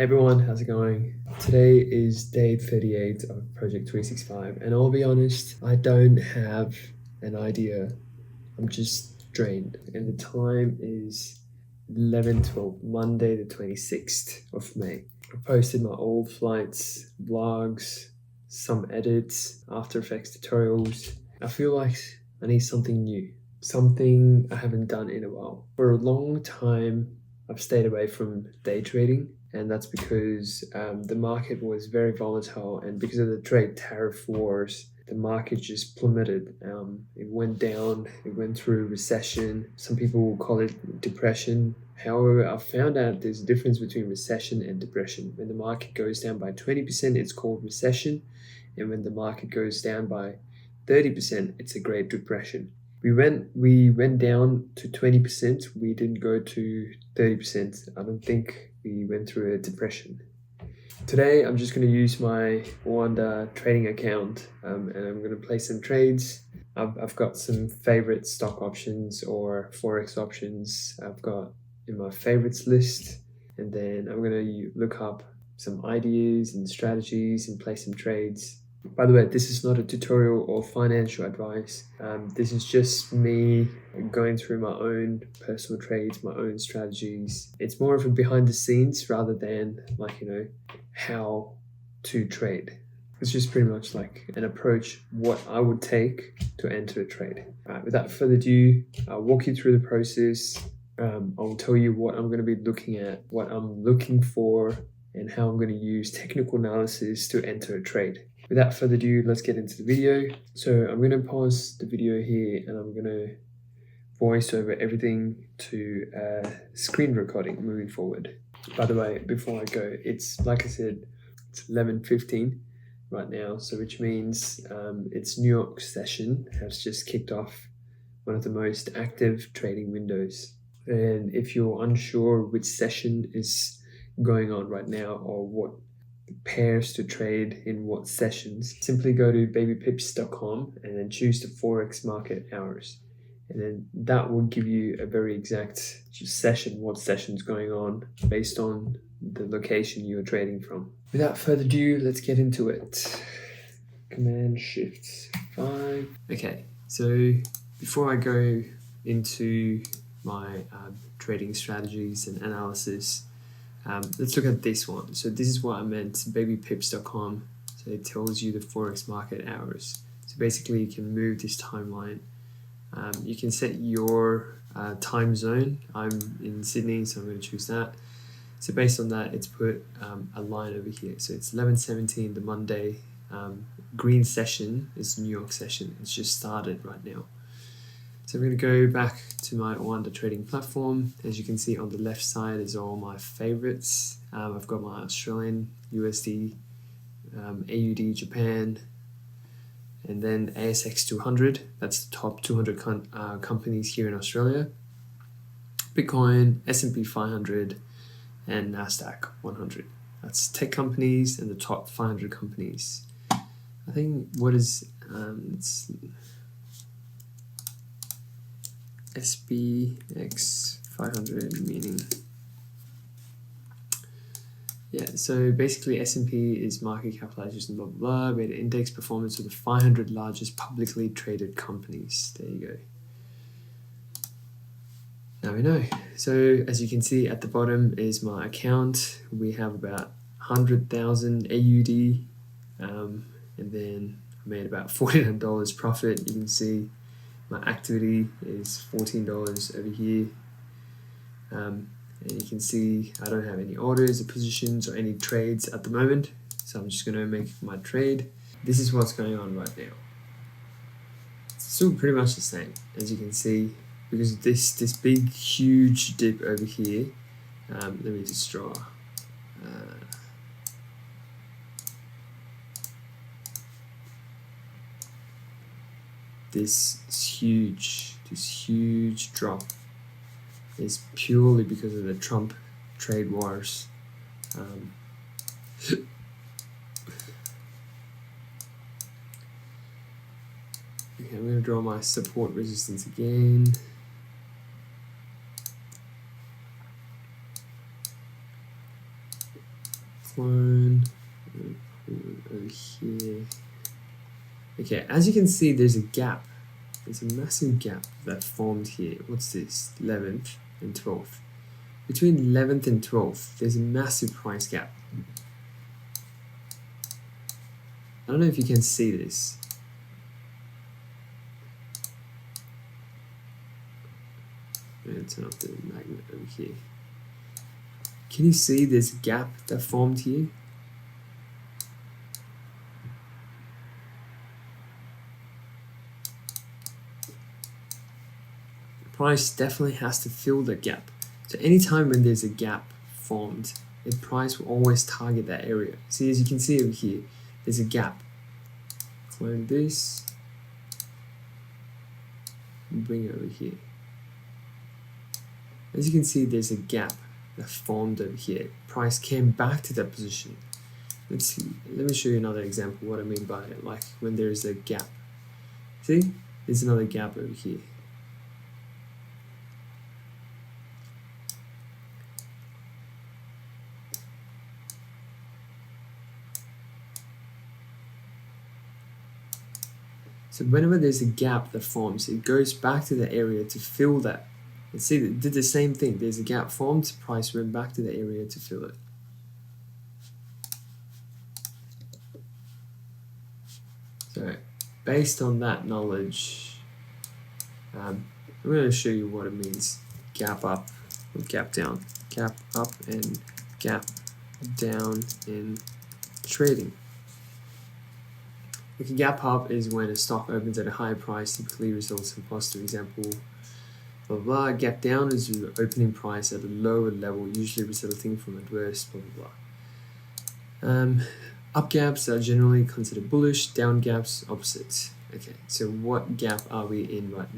Everyone, how's it going? Today is day 38 of Project 365, and I'll be honest, I don't have an idea. I'm just drained, and the time is 11:12, Monday the 26th of May. I posted my old flights, vlogs, some edits, After Effects tutorials. I feel like I need something new, something I haven't done in a while. For a long time, I've stayed away from day trading, and that's because the market was very volatile, and because of the trade tariff wars, the market just plummeted. It went down, it went through recession. Some people will call it depression. However, I found out there's a difference between recession and depression. When the market goes down by 20%, it's called recession, and when the market goes down by 30%, it's a Great Depression. We went down to 20%. We didn't go to 30%. I don't think we went through a depression. Today, I'm just going to use my OANDA trading account, and I'm going to play some trades. I've got some favorite stock options or forex options I've got in my favorites list, and then I'm going to look up some ideas and strategies and play some trades. By the way, this is not a tutorial or financial advice. This is just me going through my own personal trades, my own strategies. It's more of a behind the scenes rather than how to trade. It's just pretty much like an approach, what I would take to enter a trade. Without further ado, I'll walk you through the process. I'll tell you what I'm going to be looking at, what I'm looking for, and how I'm going to use technical analysis to enter a trade. Without further ado, let's get into the video. So I'm going to pause the video here and I'm going to voice over everything to screen recording moving forward. By the way, before I go, it's like I said, it's 11:15 right now, so which means it's New York session has just kicked off, one of the most active trading windows. And if you're unsure which session is going on right now or what pairs to trade in what sessions, simply go to babypips.com and then choose the forex market hours, and then that will give you a very exact session, what session's going on based on the location you're trading from. Without further ado, let's get into it. Command Shift 5. Okay, so before I go into my trading strategies and analysis, let's look at this one. So this is what I meant, babypips.com. So it tells you the forex market hours. So basically you can move this timeline. You can set your time zone. I'm in Sydney, so I'm going to choose that. So based on that, it's put a line over here. So it's 11:17, the Monday. Green session is New York session. It's just started right now. So I'm going to go back to my OANDA trading platform. As you can see on the left side is all my favorites. I've got my Australian, USD, AUD, Japan, and then ASX 200. That's the top 200 companies here in Australia. Bitcoin, S&P 500, and NASDAQ 100. That's tech companies and the top 500 companies. I think what is SPX 500 meaning. Yeah, so basically S&P is market capitalization, blah, blah, blah. We had index performance of the 500 largest publicly traded companies. There you go. Now we know. So as you can see at the bottom is my account. We have about 100,000 AUD, and then I made about $49 profit. You can see my activity is $14 over here, and you can see I don't have any orders or positions or any trades at the moment, so I'm just going to make my trade. This is what's going on right now. It's still pretty much the same, as you can see, because of this big huge dip over here. Let me just draw this huge drop is purely because of the Trump trade wars. Okay, I'm going to draw my support resistance again. clone, over here. Okay, as you can see, there's a gap. There's a massive gap that formed here. What's this? 11th and 12th. Between 11th and 12th, there's a massive price gap. I don't know if you can see this. I'm going to turn off the magnet over here. Can you see this gap that formed here? The price definitely has to fill the gap. So anytime when there's a gap formed, the price will always target that area. See, as you can see over here, there's a gap. Clone this, and bring it over here. As you can see, there's a gap that formed over here. Price came back to that position. Let's see. Let me show you another example what I mean by it, like when there's a gap. See? There's another gap over here. So whenever there's a gap that forms, it goes back to the area to fill that. And see, it did the same thing. There's a gap formed, price went back to the area to fill it. So based on that knowledge, I'm going to show you what it means. Gap up or gap down. Gap up and gap down in trading. Like a gap up is when a stock opens at a higher price, typically results in positive. Example, blah, blah, blah. Gap down is the opening price at a lower level, usually resulting from adverse, blah, blah, blah. Up gaps are generally considered bullish, down gaps opposite. Okay, so what gap are we in right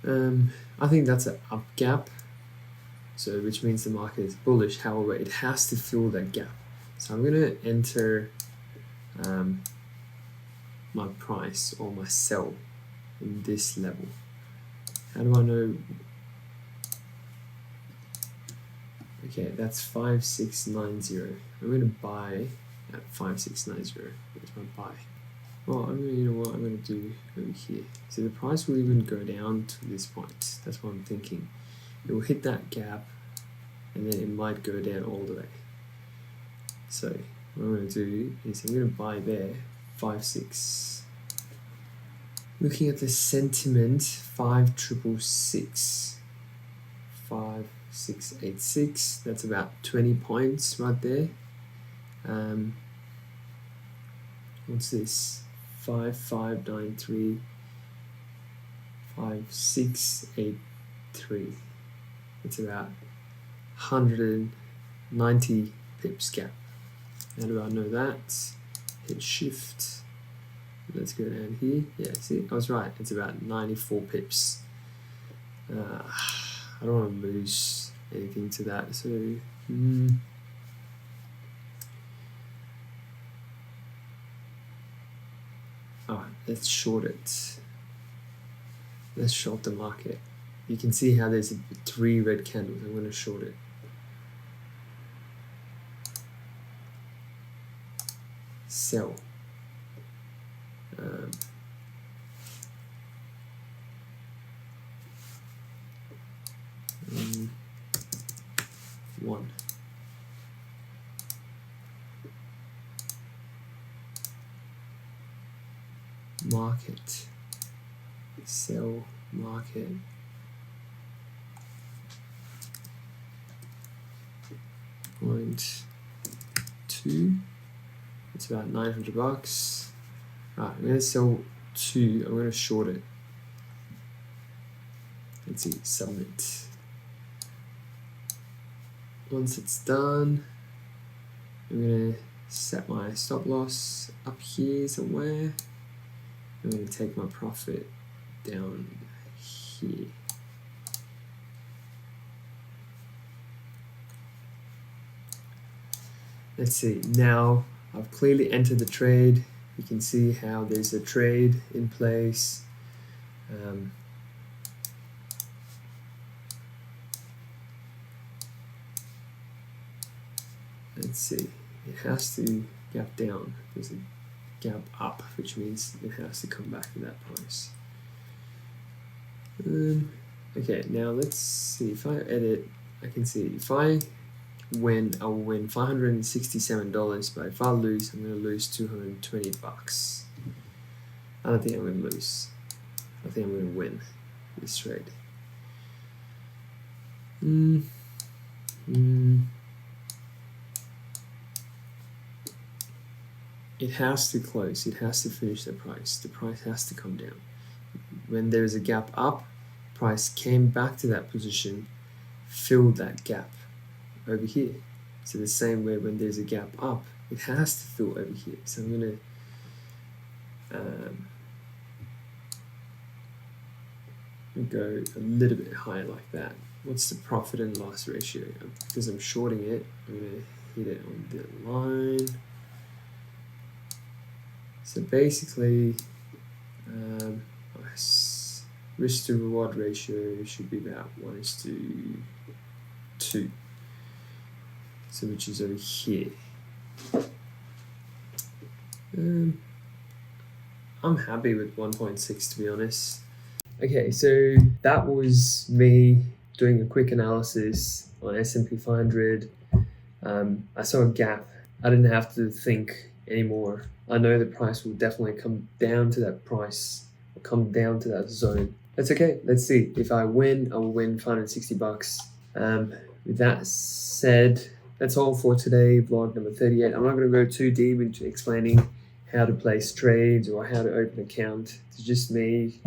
now? I think that's an up gap. So which means the market is bullish, however it has to fill that gap. So I'm going to enter my price or my sell in this level. How do I know? Okay, that's 5690. I'm going to buy at 5690. Where's my buy? Well, you know what I'm going to do over here. So the price will even go down to this point. That's what I'm thinking. It will hit that gap and then it might go down all the way. So what I'm going to do is I'm going to buy there 56. Looking at the sentiment, 5666, 5686. That's about 20 points right there. What's this? 5593, 5683. It's about 190 pips gap. How do I know that? Hit shift. Let's go down here. Yeah, see, I was right. It's about 94 pips. I don't want to lose anything to that. So, alright, let's short it. Let's short the market. You can see how there's 3 red candles. I'm going to short it. Sell. One. Market. Sell. Market. .2. It's about 900 bucks. Alright, I'm going to sell 2. I'm going to short it. Let's see, submit. Once it's done, I'm going to set my stop loss up here somewhere. I'm going to take my profit down here. Let's see, now I've clearly entered the trade. You can see how there's a trade in place. let's see, it has to gap down. There's a gap up, which means it has to come back to that price. Okay, now let's see. If I edit, I can see if I win, I'll win $567, but if I lose, I'm gonna lose $220. I don't think I'm gonna lose. I think I'm gonna win this trade. It has to close. It has to finish the price. The price has to come down. When there's a gap up, price came back to that position, filled that gap over here. So the same way when there's a gap up, it has to fill over here. So I'm gonna go a little bit higher like that. What's the profit and loss ratio? Because I'm shorting it, I'm gonna hit it on the line. So basically, risk to reward ratio should be about 1:2. So which is over here. I'm happy with 1.6 to be honest. Okay, so that was me doing a quick analysis on S&P 500. I saw a gap. I didn't have to think anymore. I know the price will definitely come down to that price, or come down to that zone. That's okay. Let's see. If I win, I will win $560. With that said, that's all for today, vlog number 38. I'm not going to go too deep into explaining how to place trades or how to open an account. It's just me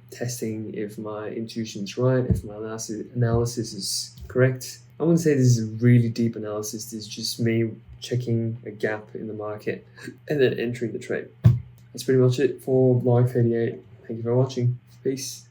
testing if my intuition's right, if my analysis is correct. I wouldn't say this is a really deep analysis. This is just me checking a gap in the market and then entering the trade. That's pretty much it for vlog 38. Thank you for watching. Peace.